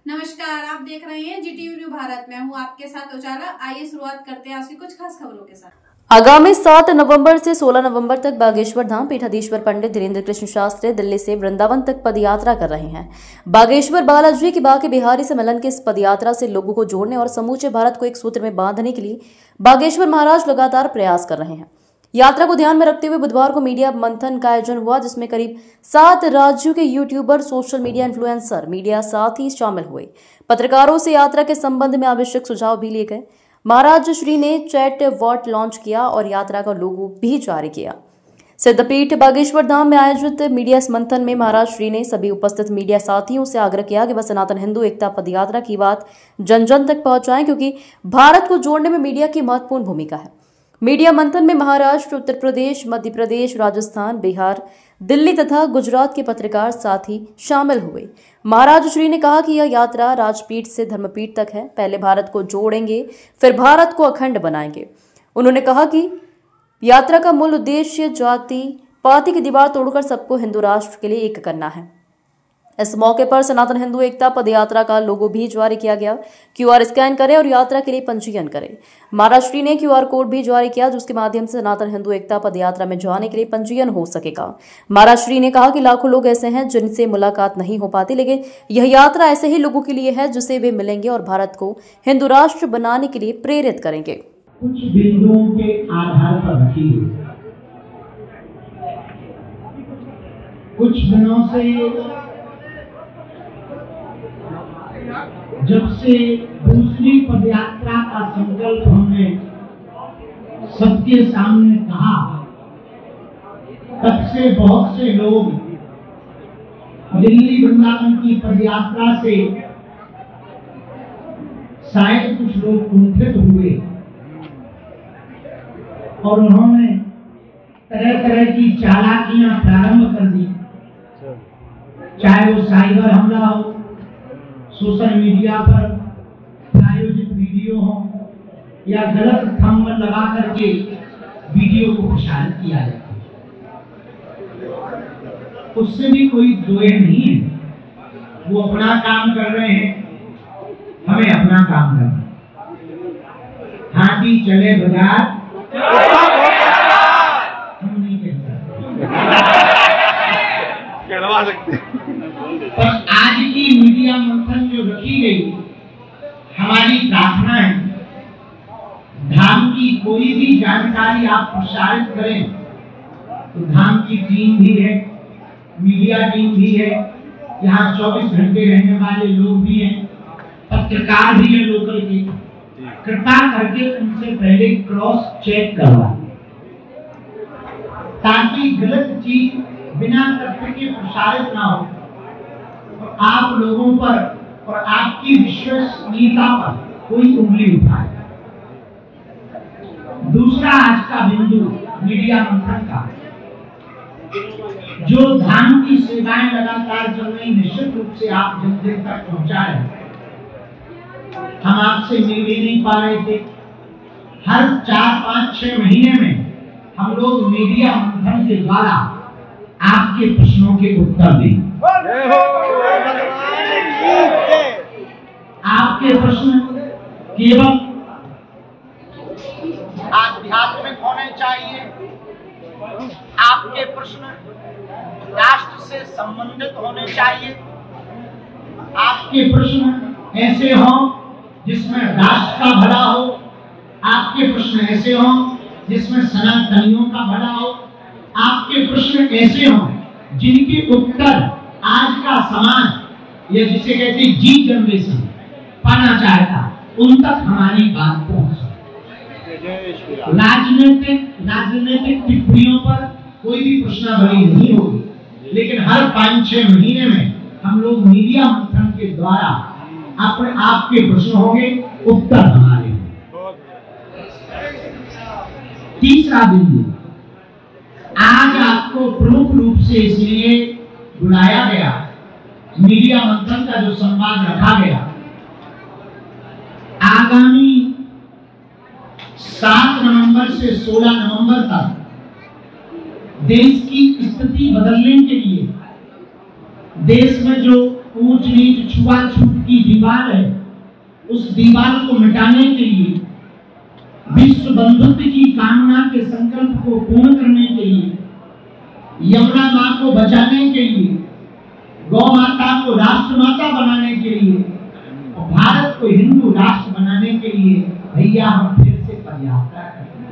नमस्कार, आप देख रहे हैं जीटीवी न्यूज भारत। मैं हूं आपके साथ उजाला। आइए शुरुआत करते हैं आज की कुछ खास खबरों के साथ। आगामी 7 नवंबर से 16 नवंबर तक बागेश्वर धाम पीठाधीश्वर पंडित धीरेन्द्र कृष्ण शास्त्री दिल्ली से वृंदावन तक पदयात्रा कर रहे हैं। बागेश्वर बालाजी की बाके बिहारी से मिलन की इस पदयात्रा से लोगों को जोड़ने और समूचे भारत को एक सूत्र में बांधने के लिए बागेश्वर महाराज लगातार प्रयास कर रहे हैं। यात्रा को ध्यान में रखते हुए बुधवार को मीडिया मंथन का आयोजन हुआ, जिसमें करीब 7 राज्यों के YouTuber, social media influencer, media साथी शामिल हुए। पत्रकारों से यात्रा के संबंध में आवश्यक सुझाव भी लिए गए। महाराज श्री ने चैट बॉट लॉन्च किया और यात्रा का लोगो भी जारी किया। सिद्धपीठ बागेश्वर धाम में आयोजित मीडिया मंथन में महाराज श्री ने सभी उपस्थित मीडिया साथियों से आग्रह किया कि वह सनातन हिंदू एकता पदयात्रा की बात जन जन तक पहुंचाएं, क्योंकि भारत को जोड़ने में मीडिया की महत्वपूर्ण भूमिका है। मीडिया मंथन में महाराष्ट्र, उत्तर प्रदेश, मध्य प्रदेश, राजस्थान, बिहार, दिल्ली तथा गुजरात के पत्रकार साथी शामिल हुए। महाराज श्री ने कहा कि यह यात्रा राजपीठ से धर्मपीठ तक है। पहले भारत को जोड़ेंगे, फिर भारत को अखंड बनाएंगे। उन्होंने कहा कि यात्रा का मूल उद्देश्य जाति पाति की दीवार तोड़कर सबको हिंदू राष्ट्र के लिए एक करना है। इस मौके पर सनातन हिंदू एकता पदयात्रा का लोगो भी जारी किया गया। QR स्कैन करें और यात्रा के लिए पंजीयन करें। महाराज श्री ने QR कोड भी जारी किया, जिसके माध्यम से सनातन हिंदू एकता पदयात्रा में जाने के लिए पंजीयन हो सकेगा। महाराज श्री ने कहा कि लाखों लोग ऐसे हैं जिनसे मुलाकात नहीं हो पाती, लेकिन यह यात्रा ऐसे ही लोगों के लिए है जिससे वे मिलेंगे और भारत को हिंदू राष्ट्र बनाने के लिए प्रेरित करेंगे। कुछ बिंदुओं के आधार पर रखी कुछ दिनों से जब से दूसरी पदयात्रा का संकल्प हमने सबके सामने कहा, तब से बहुत से लोग दिल्ली वृंदावन की पदयात्रा से शायद कुछ लोग कुंठित हुए और उन्होंने तरह तरह की चालाकियां प्रारंभ कर दी, चाहे वो साइबर हमला हो, सोशल मीडिया पर प्रायोजित वीडियो हो, या गलत थंबनेल लगा करके वीडियो को प्रसारित किया जाए। उससे भी कोई दोए नहीं है। वो अपना काम कर रहे हैं, हमें अपना काम करना है। हाथी चले बाजार, हम नहीं कहलवा सकते। पर आज की मीडिया मंथन जो रखी गई, हमारी प्रार्थना है धाम की कोई भी जानकारी आप प्रसारित करें तो धाम की टीम भी है, मीडिया टीम भी है, यहाँ 24 घंटे रहने वाले लोग भी हैं, पत्रकार भी हैं लोकल के। कृपा करके उनसे पहले क्रॉस चेक करवा, ताकि गलत चीज बिना तथ्य के प्रसारित ना हो और आप लोगों पर और आपकी विश्वसनीयता पर कोई उंगली उठाए। दूसरा आज का बिंदु मीडिया मंथन का, जो धाम की सेवाएं लगातार चल रही, निश्चित रूप से आप जन जन तक पहुंचा रहे हैं। हम आपसे मिल भी नहीं पा रहे थे। हर 4, 5, 6 महीने में हम लोग मीडिया मंथन के द्वारा आपके प्रश्नों के उत्तर दें। आपके प्रश्न केवल आध्यात्मिक होने चाहिए, आपके प्रश्न राष्ट्र से संबंधित होने चाहिए, आपके प्रश्न ऐसे हों जिसमें राष्ट्र का भला हो, आपके प्रश्न ऐसे हों जिसमें सनातनियों का भला हो, आपके प्रश्न ऐसे हों जिनके उत्तर आज का समाज या जिसे कहते हैं जी जनरेशन पाना चाहता, उन तक हमारी बात पहुंच। राजनीतिक टिप्पणियों पर कोई भी प्रश्नावली नहीं होगी, लेकिन हर 5-6 महीने में हम लोग मीडिया मंथन के द्वारा अपने आपके प्रश्न होंगे, उत्तर हमारे। तीसरा बिंदु, आज आपको प्रमुख रूप से इसलिए बुलाया गया, मीडिया मंथन का जो संवाद रखा गया, आगामी 7 नवंबर से 16 नवंबर तक देश की स्थिति बदलने के लिए, देश में जो ऊंच नीच छुआछूत की दीवार है, उस दीवार को मिटाने के लिए, विश्व बंधुत्व की कामना के संकल्प को पूर्ण करने के लिए, यमुना माँ को बचाने के लिए, गौ माता को राष्ट्र माता बनाने के लिए और भारत को हिंदू राष्ट्र बनाने के लिए भैया हम फिर से पदयात्रा करेंगे।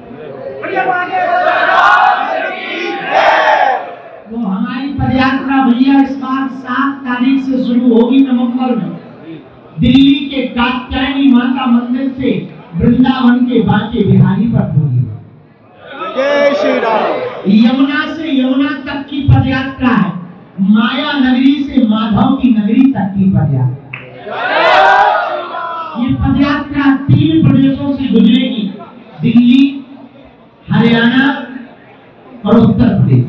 वो हमारी पदयात्रा भैया इस बार 7 तारीख से शुरू होगी नवंबर में, दिल्ली के कात्यायनी माता मंदिर से वृंदावन के बांके बिहारी पर होगी। जय श्री राम। यमुना से यमुना तक की पदयात्रा है, माया नगरी से माधव की नगरी तक की पदयात्रा। ये पदयात्रा 3 प्रदेशों से गुजरेगी, दिल्ली, हरियाणा और उत्तर प्रदेश।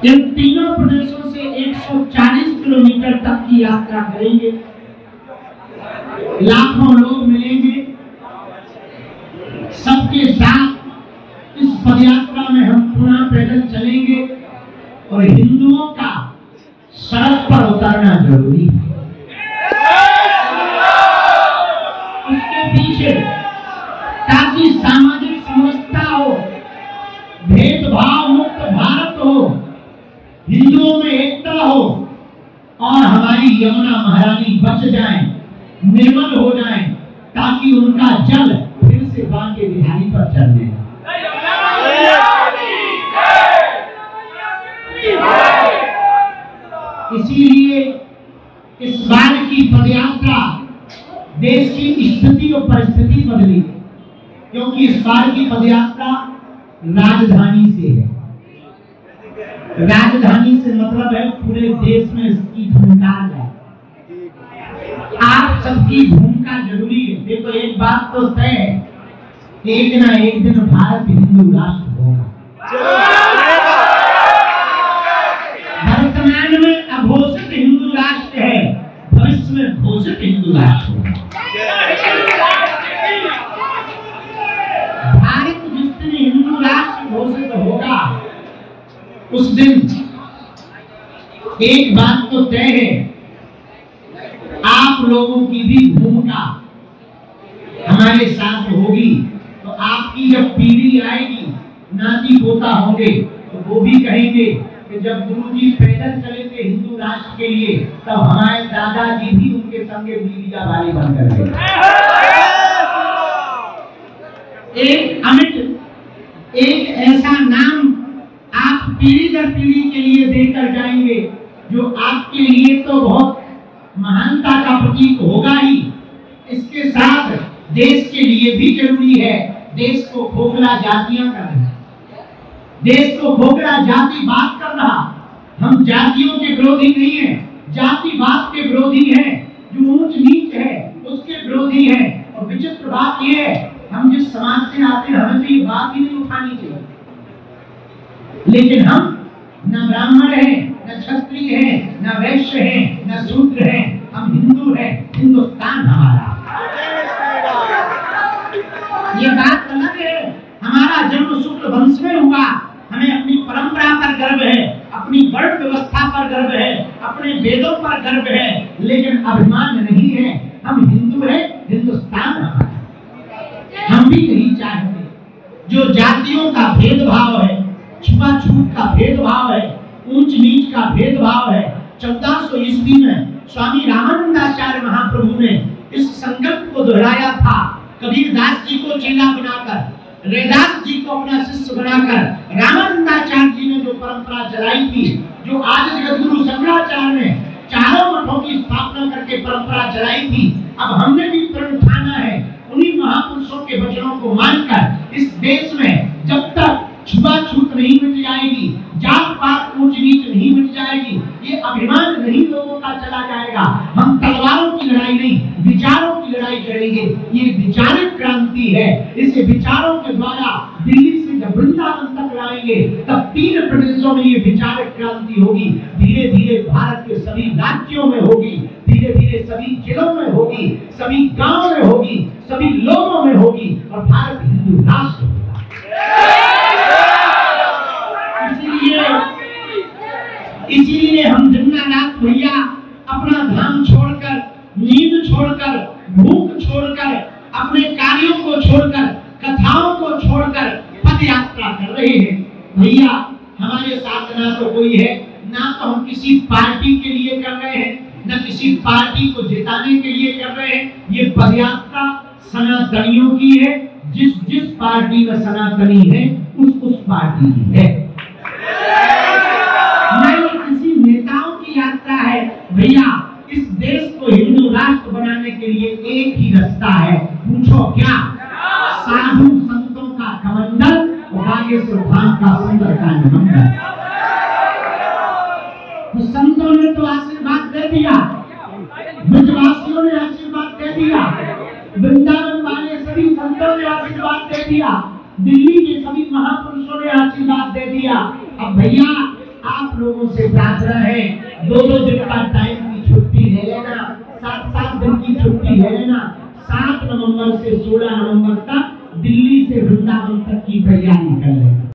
इन तीनों प्रदेशों से 140 किलोमीटर तक की यात्रा करेंगे। लाखों लोग मिलेंगे, सबके साथ इस पदयात्रा में हम पुनः पैदल चलेंगे और हिंदुओं का सड़क पर उतरना जरूरी है। उसके पीछे ताकि सामाजिक समरसता हो, भेदभाव मुक्त भारत हो, हिंदुओं में एकता हो और हमारी यमुना महारानी बच जाए, निर्मल हो जाए, ताकि उनका जल फिर से बांके बिहारी पर चलने। इसीलिए इस बार की पदयात्रा देश की स्थिति और परिस्थिति बदली, क्योंकि इस बार की पदयात्रा राजधानी से है। राजधानी से मतलब है पूरे देश में इसकी भूमिका है, आप सबकी भूमिका जरूरी है। देखो एक बात तो तय है, एक ना एक दिन भारत हिंदू राष्ट्र होगा। वर्तमान में अघोषित हिंदू राष्ट्र है, भविष्य में घोषित हिंदू राष्ट्र होगा। भारत जिस दिन हिंदू राष्ट्र घोषित होगा उस दिन एक बात तो तय है, आप लोगों की भी भूमिका हमारे साथ होगी। तो आपकी जब पीढ़ी आएगी, नाती पोता होंगे, तो वो भी कहेंगे कि जब गुरुजी पैदल चले थे हिंदू राष्ट्र के लिए, तब हमारे दादाजी भी उनके संगे बीबिया वाली बनकर गए। एक अमिट, एक ऐसा नाम आप पीढ़ी दर पीढ़ी के लिए देकर जाएंगे जो आपके लिए तो बहुत महानता का प्रतीक होगा ही, इसके साथ देश के लिए भी जरूरी है। देश को खोखला जातियां कर रही, देश को खोखला जातिवाद कर रहा। हम जातियों के विरोधी नहीं है, जातिवाद के विरोधी हैं, जो ऊंच नीच है उसके विरोधी हैं। और विचित्र बात यह है, हम जिस समाज से आते हैं हमें तो ये बात ही नहीं उठानी चाहिए, लेकिन हम न ब्राह्मण हैं, न क्षत्रिय हैं, न वैश्य हैं, न शूद्र हैं, हम हिंदू हैं, हिंदुस्तान हमारा। ये बात अलग है, हमारा जन्म शुक्ल वंश में हुआ, हमें अपनी परंपरा पर गर्व है, अपनी वर्ण व्यवस्था पर गर्व है, अपने वेदों पर गर्व है, लेकिन अभिमान नहीं है। हम हिंदू हैं, हिंदुस्तान हमारा। हम भी यही चाहते, जो जातियों का भेदभाव है, छुआछूत का भेदभाव है, ऊंच नीच का भेदभाव है, 1400 ईस्वी में स्वामी रामानंदाचार्य महाप्रभु ने इस संकल्प को दोहराया था। कबीरदास जी को चेला बनाकर, रैदास जी को अपना शिष्य बनाकर रामानंदाचार्य जी ने जो परंपरा चलाई थी, जो आज जगतगुरु शंकराचार्य ने चारों मठों की स्थापना करके परंपरा चलाई थी, अब हमने भी प्रण ठाना है उन्हीं महापुरुषों के वचनों को मानकर इस देश में जब तक छुआछूत नहीं मिट जाएगी, जात पात ऊंच नीच नहीं मिट जाएगी, ये अभिमान नहीं लोगों का चला जाएगा, हम तलवारों की लड़ाई नहीं विचारों की लड़ाई करेंगे। ये विचारिक क्रांति है, इसे विचारों के द्वारा दिल्ली से जब वृंदावन तक लाएंगे तब 3 प्रदेशों में ये विचारिक क्रांति होगी। धीरे धीरे भारत के सभी राज्यों में होगी, धीरे धीरे सभी जिलों में होगी, सभी गांवों में होगी, सभी लोगों में होगी और भारत हिंदू राष्ट्र होगा। इसीलिए हम जगन्नाथ भैया अपना धाम छोड़ छोड़कर, अपने कार्यों को छोड़कर, कथाओं को छोड़कर पद यात्रा कर रहे हैं। भैया हमारे साथ ना तो कोई है, ना तो हम किसी पार्टी के लिए कर रहे हैं, न किसी पार्टी को जिताने के लिए कर रहे हैं। ये पदयात्रा सनातनियों की है। जिस पार्टी में सनातनी है उस पार्टी की है, नहीं किसी नेताओं की यात्रा है। भैया इस देश को हिंदू राष्ट्र बनाने के लिए एक ही रास्ता है, पूछो क्या? साधु संतों का कमंडल और बागेश्वर धाम का सुंदरकांड मंडल। तो संतों ने तो आशीर्वाद दे दिया, ब्रजवासियों ने आशीर्वाद दे दिया, वृंदावन वाले सभी संतों ने आशीर्वाद दे दिया, दिल्ली के सभी महापुरुषों ने आशीर्वाद दे दिया। अब भैया आप लोगों से प्रार्थना है, 2-2 दिन का टाइम की छुट्टी ले लेना, 7-7 दिन की छुट्टी ले लेना। 7 नवंबर से 16 नवंबर तक दिल्ली से वृंदावन तक की तैयारी कर लेना।